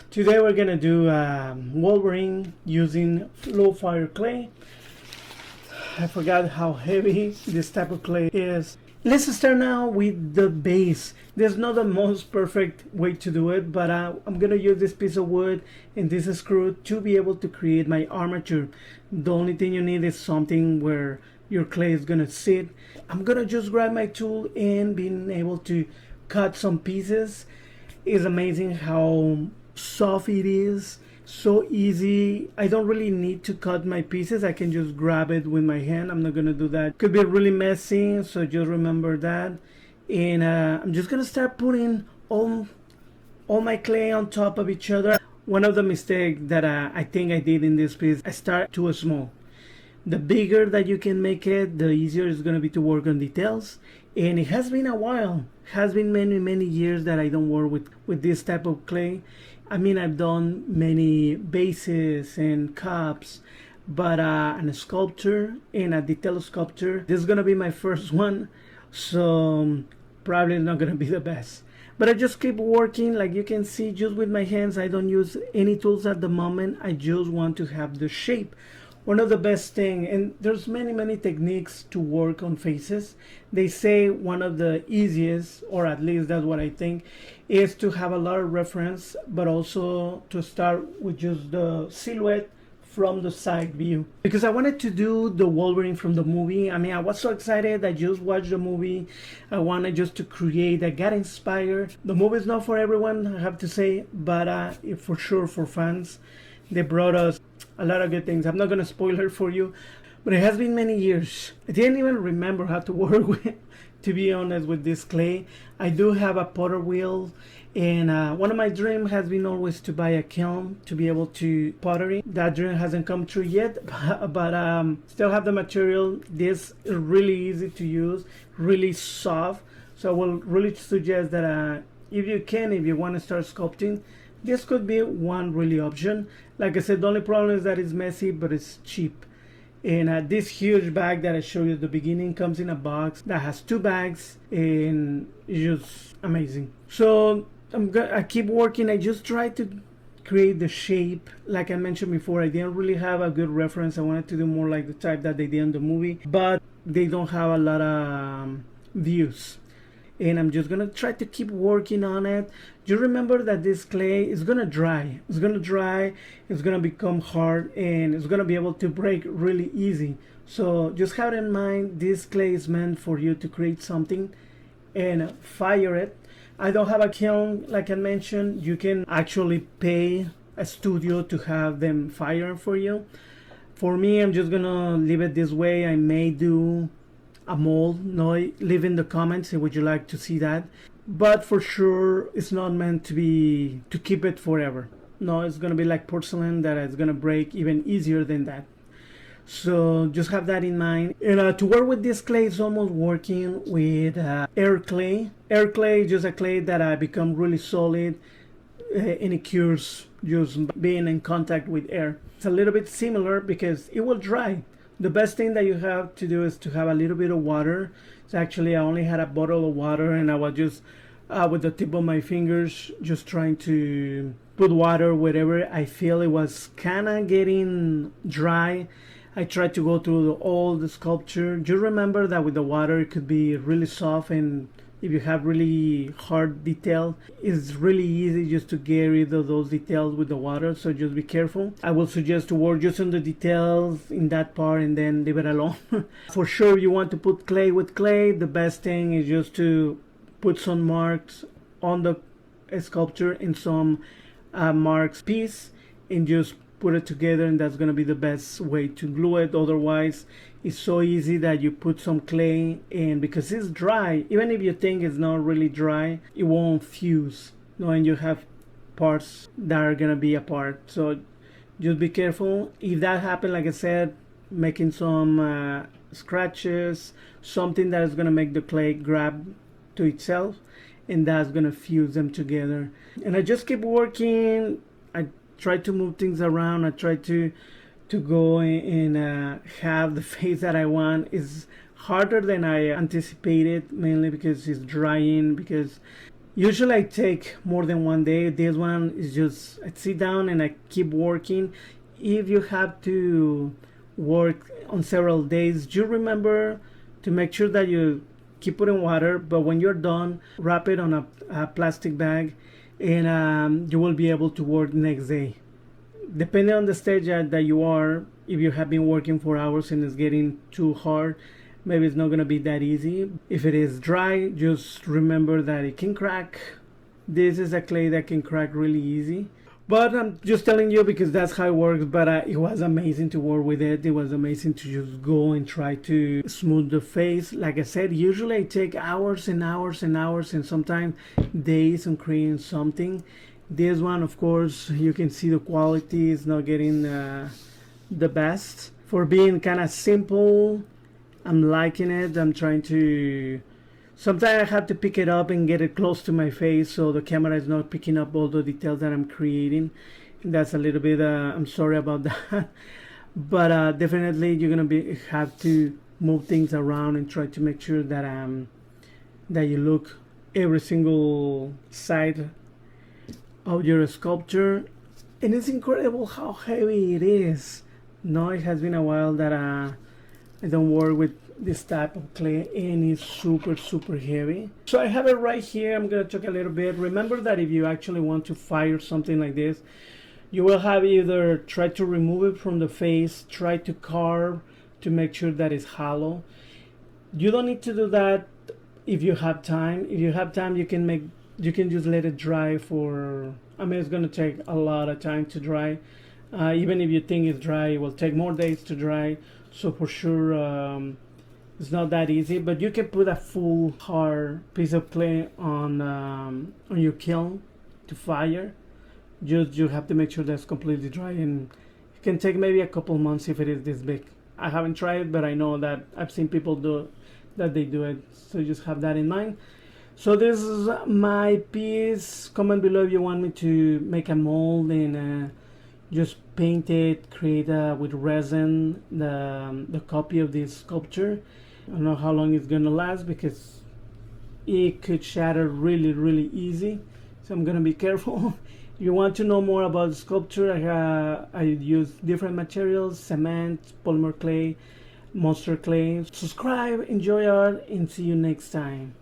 Today we're gonna do Wolverine using low fire clay. I forgot how heavy this type of clay is. Let's start now with the base. There's not the most perfect way to do it, but I'm gonna use this piece of wood and this screw to be able to create my armature. The only thing you need is something where your clay is gonna sit. I'm gonna just grab my tool and being able to cut some pieces. It's amazing how soft it is, so easy. I don't really need to cut my pieces. I can just grab it with my hand. I'm not gonna do that. Could be really messy, so just remember that. And I'm just gonna start putting all my clay on top of each other. One of the mistakes that I think I did in this piece, I start too small. The bigger that you can make it, the easier it's gonna be to work on details. And it has been a while, has been many years that I don't work with this type of clay. I mean, I've done many bases and cups, but a sculpture and a detail sculpture, this is gonna be my first one, so probably not gonna be the best. But I just keep working, like you can see, just with my hands. I don't use any tools at the moment. I just want to have the shape. One of the best thing, and there's many techniques to work on faces. They say one of the easiest, or at least that's what I think, is to have a lot of reference, but also to start with just the silhouette from the side view. Because I wanted to do the Wolverine from the movie. I mean, I was so excited. I just watched the movie. I wanted just to create. I got inspired. The movie is not for everyone, I have to say, but for sure for fans. They brought us a lot of good things. I'm not going to spoil it for you, but it has been many years. I didn't even remember how to work with, to be honest, with this clay. I do have a Pottery wheel, and one of my dreams has been always to buy a kiln to be able to pottery. That dream hasn't come true yet, but still have the material. This is really easy to use, really soft. So I will really suggest that if you want to start sculpting, this could be one really option. Like I said, the only problem is that it's messy, but it's cheap. And this huge bag that I showed you at the beginning comes in a box that has 2 bags, and it's just amazing. So I keep working. I just try to create the shape. Like I mentioned before, I didn't really have a good reference. I wanted to do more like the type that they did in the movie, but they don't have a lot of views. And I'm just gonna try to keep working on it. Just remember that this clay is gonna dry. It's gonna become hard, and it's gonna be able to break really easy. So just have in mind, this clay is meant for you to create something and fire it. I don't have a kiln, like I mentioned. You can actually pay a studio to have them fire for you. For me, I'm just gonna leave it this way. I may do a mold. No, leave in the comments, would you like to see that? But for sure, it's not meant to keep it forever. No, it's gonna be like porcelain, that it's gonna break even easier than that. So just have that in mind. And to work with this clay is almost working with air clay. Air clay is just a clay that become really solid, and it cures just being in contact with air. It's a little bit similar because it will dry. The best thing that you have to do is to have a little bit of water. So actually, I only had a bottle of water, and I was just with the tip of my fingers just trying to put water wherever I feel it was kind of getting dry. I tried to go through all the sculpture. Just remember that with the water it could be really soft, and if you have really hard detail, it's really easy just to get rid of those details with the water. So just be careful. I will suggest to work just on the details in that part and then leave it alone. For sure, you want to put clay with clay. The best thing is just to put some marks on the sculpture and some marks piece, and just put it together, and that's going to be the best way to glue it. Otherwise, it's so easy that you put some clay, and because it's dry, even if you think it's not really dry, it won't fuse. No, and you have parts that are going to be apart. So just be careful. If that happens, like I said, making some scratches, something that is going to make the clay grab to itself, and that's going to fuse them together. And I just keep working. I try to move things around. I try to go and have the face that I want. Is harder than I anticipated, mainly because it's drying. Because usually I take more than one day. This one is just I sit down and I keep working. If you have to work on several days, you remember to make sure that you keep it in water, but when you're done, wrap it on a plastic bag, and you will be able to work next day. Depending on the stage that you are, if you have been working for hours and it's getting too hard, maybe it's not going to be that easy. If it is dry, just remember that it can crack. This is a clay that can crack really easy. But I'm just telling you because that's how it works. But it was amazing to work with it. It was amazing to just go and try to smooth the face. Like I said, usually I take hours and hours and hours and sometimes days on creating something. This one, of course, you can see the quality is not getting the best. For being kind of simple, I'm liking it. I'm trying to... Sometimes I have to pick it up and get it close to my face so the camera is not picking up all the details that I'm creating. That's a little bit, I'm sorry about that. But definitely you're going to have to move things around and try to make sure that that you look every single side of your sculpture. And it's incredible how heavy it is. No, it has been a while that I don't work with this type of clay, and it's super heavy. So I have it right here. I'm gonna talk a little bit. Remember that if you actually want to fire something like this, you will have either try to remove it from the face, try to carve to make sure that it's hollow. You don't need to do that if you have time. If you have time, you can just let it dry for, I mean, it's gonna take a lot of time to dry. Even if you think it's dry, it will take more days to dry. So for sure, it's not that easy, but you can put a full hard piece of clay on your kiln to fire. You have to make sure that's completely dry, and it can take maybe a couple months if it is this big. I haven't tried it, but I know that I've seen people do that. They do it, so just have that in mind. So this is my piece. Comment below if you want me to make a mold and just paint it, create with resin the copy of this sculpture. I don't know how long it's gonna last because it could shatter really easy, so I'm gonna be careful. If you want to know more about the sculpture, I use different materials: cement, polymer clay, monster clay. Subscribe, enjoy art, and see you next time.